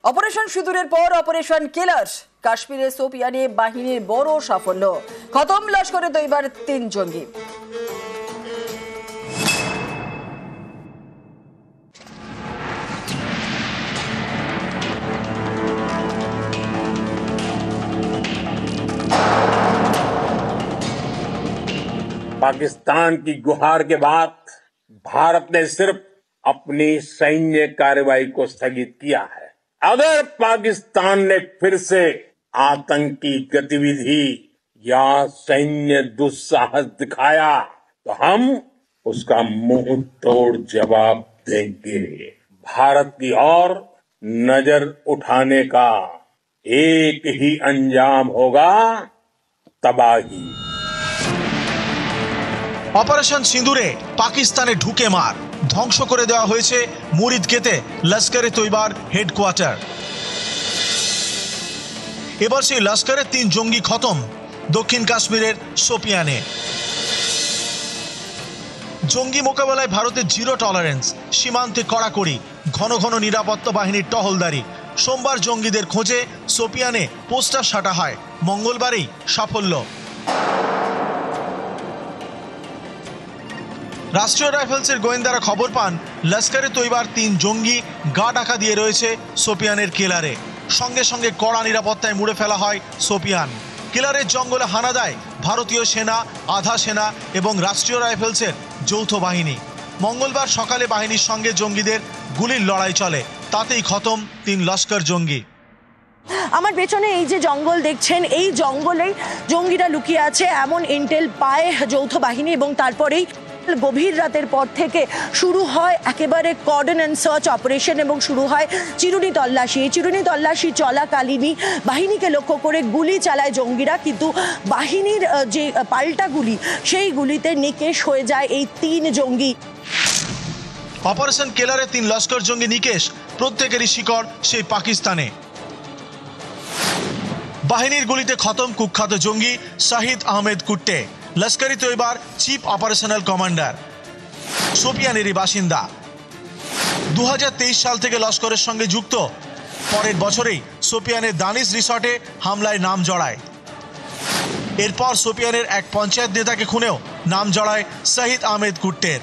Operation সিঁদুরের পর operation কিলার, কাশ্মীরের শোপিয়ানে বাহিনীর বড় সাফল্য, খতম লস্করে তৈবার 3 জঙ্গি। पाकिस्तान की गुहार के बाद भारत ने सिर्फ अपनी सैन्य कार्रवाई को स्थगित किया है। अगर पाकिस्तान ने फिर से आतंकी गतिविधि या सैन्य दुस्साहस दिखाया तो हम उसका मुंह तोड़ जवाब देंगे। भारत की ओर नजर उठाने का एक ही अंजाम होगा, तबाही। অপারেশন সিঁদুরে পাকিস্তানে ঢুকে মার, ধ্বংস করে দেওয়া হয়েছে মুরিদকেতে লস্করে তৈবার হেডকোয়ার্টার। এবার সেই লস্করের 3 জঙ্গি খতম দক্ষিণ কাশ্মীরের শোপিয়ানে। জঙ্গি মোকাবেলায় ভারতের জিরো টলারেন্স, সীমান্তে কড়াকড়ি, ঘন ঘন নিরাপত্তা বাহিনীর টহলদারি। সোমবার জঙ্গিদের খোঁজে শোপিয়ানে পোস্টার সাটা হয়, মঙ্গলবারেই সাফল্য। রাষ্ট্রীয় রাইফেলসের গোয়েন্দারা খবর পান লস্করে তৈবার 3 জঙ্গি গা ঢাকা দিয়ে রয়েছে শোপিয়ানের কেলারে। সঙ্গে সঙ্গে কড়া নিরাপত্তায় মুড়ে ফেলা হয় শোপিয়ান। কেলারের জঙ্গলে হানা দেয় ভারতীয় সেনা, আধা সেনা এবং রাষ্ট্রীয় রাইফেলসের যৌথ বাহিনী। মঙ্গলবার সকালে বাহিনীর সঙ্গে জঙ্গিদের গুলির লড়াই চলে, তাতেই খতম 3 লস্কর জঙ্গি। আমার পেছনে এই যে জঙ্গল দেখছেন, এই জঙ্গলেই জঙ্গিরা লুকিয়ে আছে এমন ইন্টেল পায় যৌথ বাহিনী, এবং তারপরেই গভীর রাতের পর থেকে শুরু হয় একেবারে কর্ডন অ্যান্ড সার্চ অপারেশন এবং শুরু হয় চিরুনি তল্লাশি। এই চিরুনি তল্লাশি চলাকালীনই বাহিনীকে লক্ষ্য করে গুলি চালায় জঙ্গিরা, কিন্তু বাহিনীর যে পাল্টা গুলি, সেই গুলিতে নিকেশ হয়ে যায় এই 3 জঙ্গি। অপারেশন কেলারে 3 লস্কর জঙ্গি নিকেশ, প্রত্যেকেরই শিকড় সেই পাকিস্তানে। বাহিনীর গুলিতে খতম কুখ্যাত জঙ্গি শাহিদ আহমেদ কুট্টে, লস্করি তৈবার চিফ অপারেশনাল কমান্ডার, শোপিয়ানেরই বাসিন্দা। 2023 সাল থেকে লস্করের সঙ্গে যুক্ত। পরের বছরেই শোপিয়ানের দানিশ রিসর্টে হামলায় নাম জড়ায়। এরপর শোপিয়ানের এক পঞ্চায়েত নেতাকে খুনেও নাম জড়ায় শাহিদ আহমেদ কুট্টের।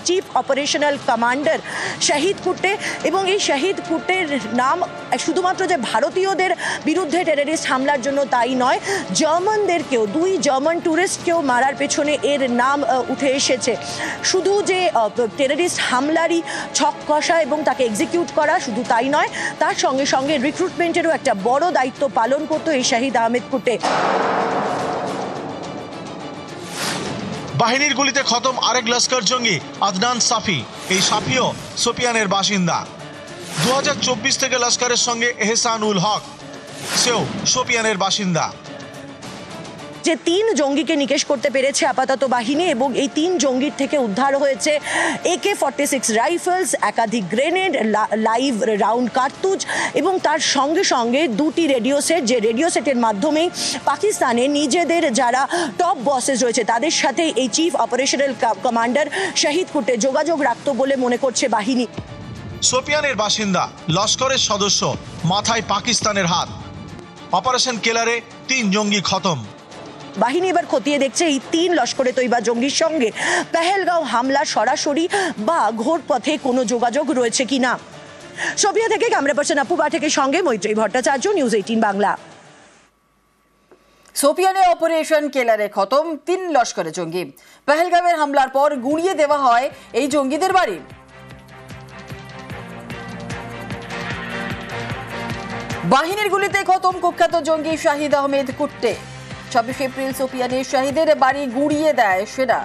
Chief operational commander Shahid Kutay, এবং এই শাহিদ কুট্টের নাম শুধুমাত্র যে ভারতীয়দের বিরুদ্ধে টেররিস্ট হামলার জন্য তাই নয়, জার্মানদেরকেও, 2 জার্মান ট্যুরিস্টকেও মারার পেছনে এর নাম উঠে এসেছে। শুধু যে টেররিস্ট হামলারই ছক কষা এবং তাকে এক্সিকিউট করা শুধু তাই নয়, তার সঙ্গে সঙ্গে রিক্রুটমেন্টেরও একটা বড় দায়িত্ব পালন করতো এই শাহিদ আহমেদ কুট্টে। বাহিনীর গুলিতে খতম আরেক লস্কর জঙ্গি আদনান সাফি। এই সাফিও শোপিয়ানের বাসিন্দা। 2024 থেকে লস্করের সঙ্গে এহসান উল হক, সেও শোপিয়ানের বাসিন্দা। যে 3 জঙ্গিকে নিকেশ করতে পেরেছে আপাতত বাহিনী, এবং এই 3 জঙ্গির থেকে উদ্ধার হয়েছে AK-46 রাইফেলস, একাধিক গ্রেনেড, লাইভ রাউন্ড কার্তুজ, এবং তার সঙ্গে সঙ্গে 2টি রেডিও সেট, যে রেডিও সেটের মাধ্যমেই পাকিস্তানে নিজেদের যারা টপ বসেস রয়েছে তাদের সাথে এই চিফ অপারেশনাল কমান্ডার শাহিদ কুট্টে যোগাযোগ রাখত বলে মনে করছে বাহিনী। শোপিয়ানের বাসিন্দা, লস্করের সদস্য, মাথায় পাকিস্তানের হাত। অপারেশন কেলারে 3 জঙ্গি খতম। বাহিনী এবার খতিয়ে দেখছে এই 3 লস্করে তৈবা জঙ্গির সঙ্গে পেহেলগাঁও হামলা সরাসরি বা ঘোর পথে কোনো যোগাযোগ রয়েছে কিনা। শোপিয়া থেকে ক্যামেরা পার্সন আপু পাঠকের সঙ্গে মৈত্রী ভট্টাচার্য, নিউজ 18 বাংলা। শোপিয়ানে অপারেশন কেলারে খতম 3 লস্করে জঙ্গি। পেহেলগাঁওয়ের হামলার পর গুঁড়িয়ে দেওয়া হয় এই জঙ্গিদের বাড়ি। বাহিনীর গুলিতে খতম কুখ্যাত জঙ্গি শাহিদ আহমেদ কুট্টে। 26 এপ্রিল শোপিয়ানে শাহিদের বাড়ি গুঁড়িয়ে দেয় সেনা।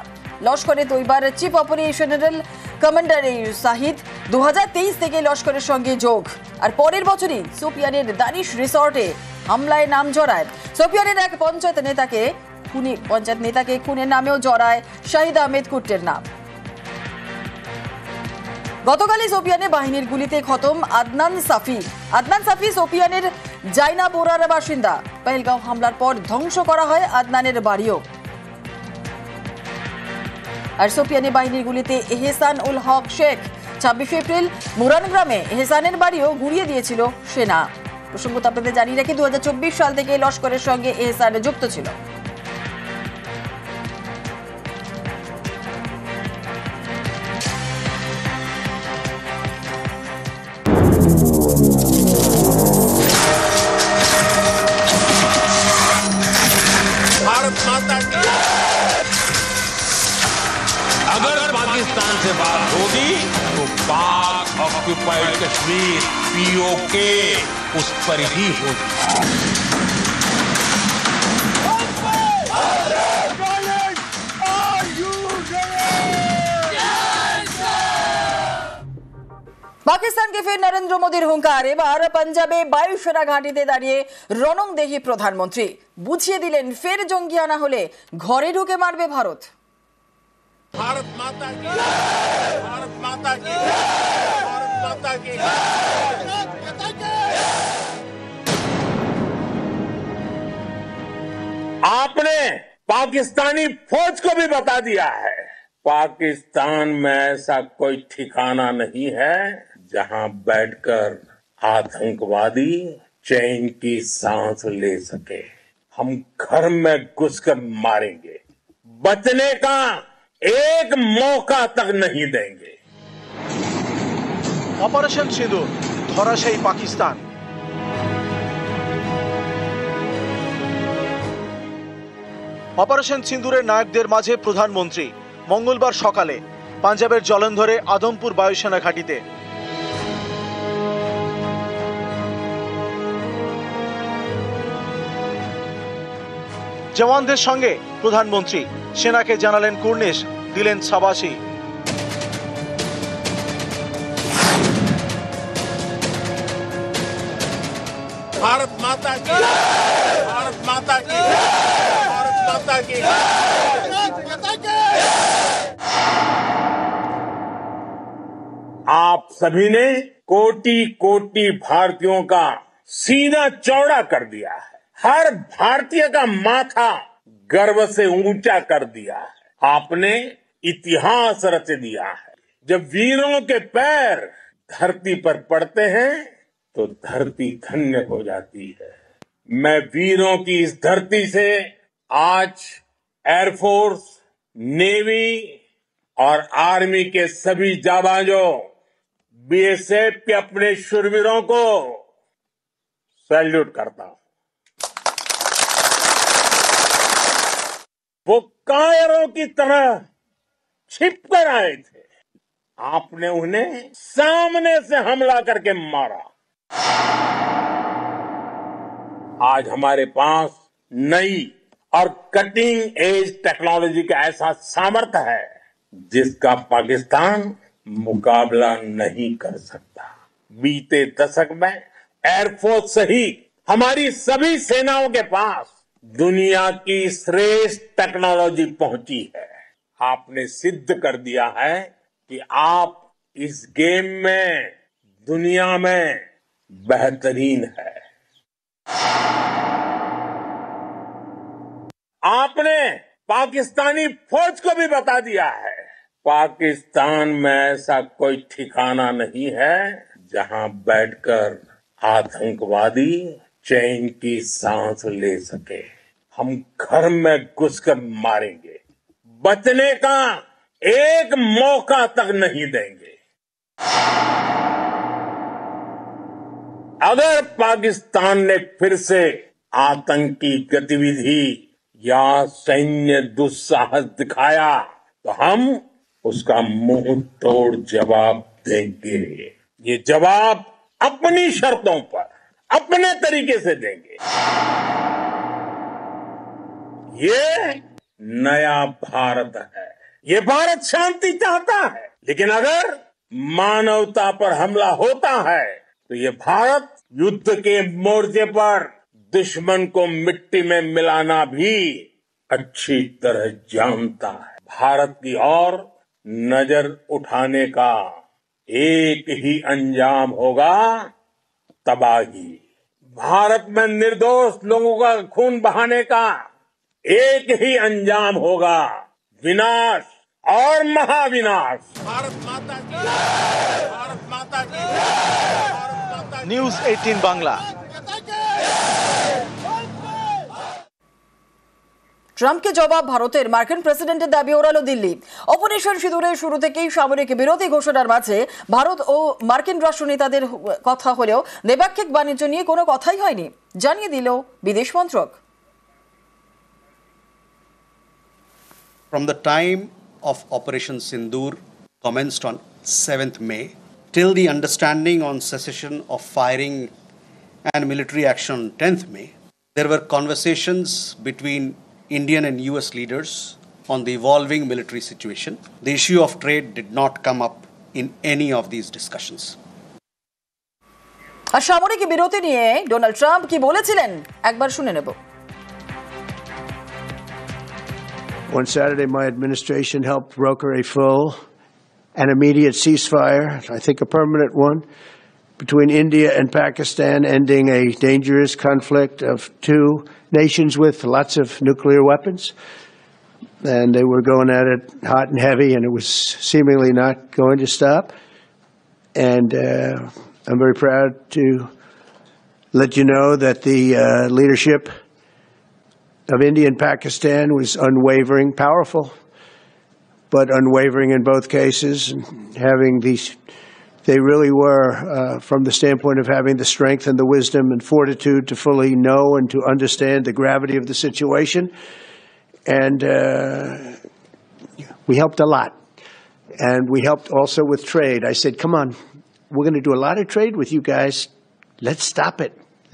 লস্করে তৈবার চিফ অপারেশনাল কমান্ডার এই শাহিদ 2023 থেকে লস্করের সঙ্গে যোগ, আর পরের বছরই শোপিয়ানের দানিশ রিসর্টে হামলায় নাম জড়ায়। শোপিয়ানের এক পঞ্চায়েত নেতাকে খুনের নামেও জড়ায় শাহিদ আহমেদ কুট্টের নাম। গতকালই শোপিয়ানে বাহিনীর গুলিতে খতম আদনান সাফি। আদনান সাফি শোপিয়ানের জাইনাবোরার বাসিন্দা। পেহেলগাঁও হামলার পর ধ্বংস করা হয় আদনানের বাড়িও। আর শোপিয়ানে বাহিনীর গুলিতে এহসান উল হক শেখ 26 এপ্রিল মুরান গ্রামে এহসানের বাড়িও গুঁড়িয়ে দিয়েছিল সেনা। প্রসঙ্গত আপনাদের জানিয়ে রাখি 2024 সাল থেকে লস্করের সঙ্গে এহসান যুক্ত ছিল। भारत माता की अगर पाकिस्तान से बात होगी तो पाक ऑक्युपाइड कश्मीर पीओके उस पर ही होगी। পাকিস্তানকে ফের নরেন্দ্র মোদীর হুঙ্কার। এবার পাঞ্জাবে বায়ুসেনা ঘাঁটিতে দাঁড়িয়ে রণংদেহী প্রধানমন্ত্রী বুঝিয়ে দিলেন ফের জঙ্গি আনা হলে ঘরে ঢুকে মারবে ভারত। भारत माता की, भारत माता की, भारत माता की। आपने पाकिस्तानी फौज को भी बता दिया है, पाकिस्तान में ऐसा कोई ठिकाना नहीं है जहां बैठकर आतंकवादी चैन की सांस ले सके। हम घर में घुसकर मारेंगे, बचने का एक मौका तक नहीं देंगे। অপারেশন সিঁদুর, ধরাশায়ী পাকিস্তান। অপারেশন সিঁদুরের নায়কদের মাঝে প্রধানমন্ত্রী মঙ্গলবার সকালে পাঞ্জাবের জলন্ধরে আদমপুর বায়ুসেনা ঘাঁটিতে। জওয়ানদের সঙ্গে প্রধানমন্ত্রী সেনাকে জানালেন কুর্নিশ, দিলেন সাবাসি। भारत माता की, भारत माता की, भारत माता की। आप सभी ने कोटि कोटि भारतीयों का सीना चौड़ा कर दिया है, हर भारतीय का माथा गर्व से ऊंचा कर दिया है। आपने इतिहास रच दिया है। जब वीरों के पैर धरती पर पड़ते हैं तो धरती धन्य हो जाती है। मैं वीरों की इस धरती से आज एयरफोर्स, नेवी और आर्मी के सभी जाबाजों, बीएसएफ के अपने शूरवीरों को सैल्यूट करता हूं। वो कायरों की तरह छिपकर आए थे, आपने उन्हें सामने से हमला करके मारा। आज हमारे पास नई और कटिंग एज टेक्नोलॉजी का ऐसा सामर्थ्य है जिसका पाकिस्तान मुकाबला नहीं कर सकता। बीते दशक में एयरफोर्स सहित हमारी सभी सेनाओं के पास दुनिया की श्रेष्ठ टेक्नोलॉजी पहुंची है। आपने सिद्ध कर दिया है कि आप इस गेम में दुनिया में बेहतरीन है। आपने पाकिस्तानी फौज को भी बता दिया है, पाकिस्तान में ऐसा कोई ठिकाना नहीं है जहां बैठकर आतंकवादी चैन की सांस ले सके। हम घर में घुसकर मारेंगे, बचने का एक मौका तक नहीं देंगे। अगर पाकिस्तान ने फिर से आतंकी गतिविधि या सैन्य दुस्साहस दिखाया तो हम उसका मुंह तोड़ जवाब देंगे। ये जवाब अपनी शर्तों पर, अपने तरीके से देंगे। ये नया भारत है। ये भारत शांति चाहता है, लेकिन अगर मानवता पर हमला होता है तो ये भारत युद्ध के मोर्चे पर दुश्मन को मिट्टी में मिलाना भी अच्छी तरह जानता है। भारत की ओर नजर उठाने का एक ही अंजाम होगा, तबाही। भारत में निर्दोष लोगों का खून बहाने का एक ही अंजाम होगा, विनाश। और महाविनाश। भारत माता की, भारत माता की, भारत माता की। নিউজ 18 বাংলা। ট্রাম্পকে জবাব ভারতের, মার্কিন প্রেসিডেন্টের দাবি ওড়ালো দিল্লি। অপারেশন সিঁদুরের শুরু থেকেই সামরিক বিরোধী ঘোষণার মাঝে ভারত ও মার্কিন রাষ্ট্রনেতাদের কথা হলেও দ্বিপাক্ষিক বাণিজ্য নিয়ে কোনো কথাই হয়নি, জানিয়ে দিল বিদেশ মন্ত্রক। From the time of Operation Sindoor commenced on 7th May till the understanding on cessation of firing and military action on 10th May, there were conversations between Indian and US leaders on the evolving military situation. The issue of trade did not come up in any of these discussions. আর সামরিক বিরতি নিয়ে Donald Trump কি বলেছিলেন একবার শুনে নেব। On Saturday, my administration helped broker a full and immediate ceasefire, I think a permanent one, between India and Pakistan, ending a dangerous conflict of two nations with lots of nuclear weapons. And they were going at it hot and heavy, and it was seemingly not going to stop. And I'm very proud to let you know that the leadership of India and Pakistan was unwavering, powerful, but unwavering in both cases, and having these. They really were, from the standpoint of having the strength and the wisdom and fortitude to fully know and to understand the gravity of the situation. And we helped a lot. And we helped also with trade. I said, come on, we're going to do a lot of trade with you guys. Let's stop it.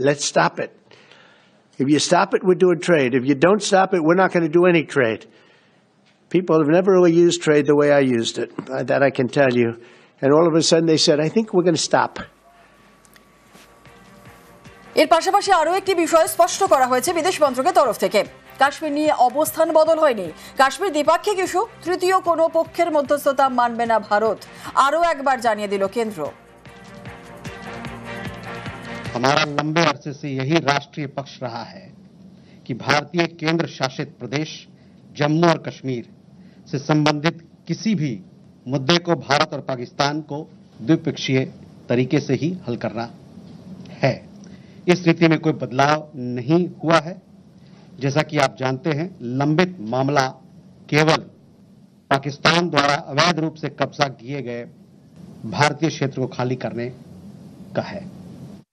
Let's stop it. If you stop it, we're doing trade. If you don't stop it, we're not going to do any trade. People have never really used trade the way I used it. That I can tell you. And all of a sudden they said, I think we're going to stop. এর পাশাপাশি আরও একটি বিষয় স্পষ্ট করা হয়েছে বিদেশ মন্ত্রকের তরফ থেকে। কাশ্মীর নিয়ে অবস্থান বদল হয়নি। কাশ্মীর দ্বিপাক্ষিক ইস্যু, তৃতীয় কোনো পক্ষের মধ্যস্থতা মানবে না ভারত, আরও একবার জানিয়ে দিল কেন্দ্র। हमारा लंबे अरसे से यही राष्ट्रीय पक्ष रहा है कि भारतीय केंद्र शासित प्रदेश जम्मू और कश्मीर से संबंधित किसी भी मुद्दे को भारत और पाकिस्तान को द्विपक्षीय तरीके से ही हल करना है। इस नीति में कोई बदलाव नहीं हुआ है। जैसा कि आप जानते हैं, लंबित मामला केवल पाकिस्तान द्वारा अवैध रूप से कब्जा किए गए भारतीय क्षेत्र को खाली करने का है।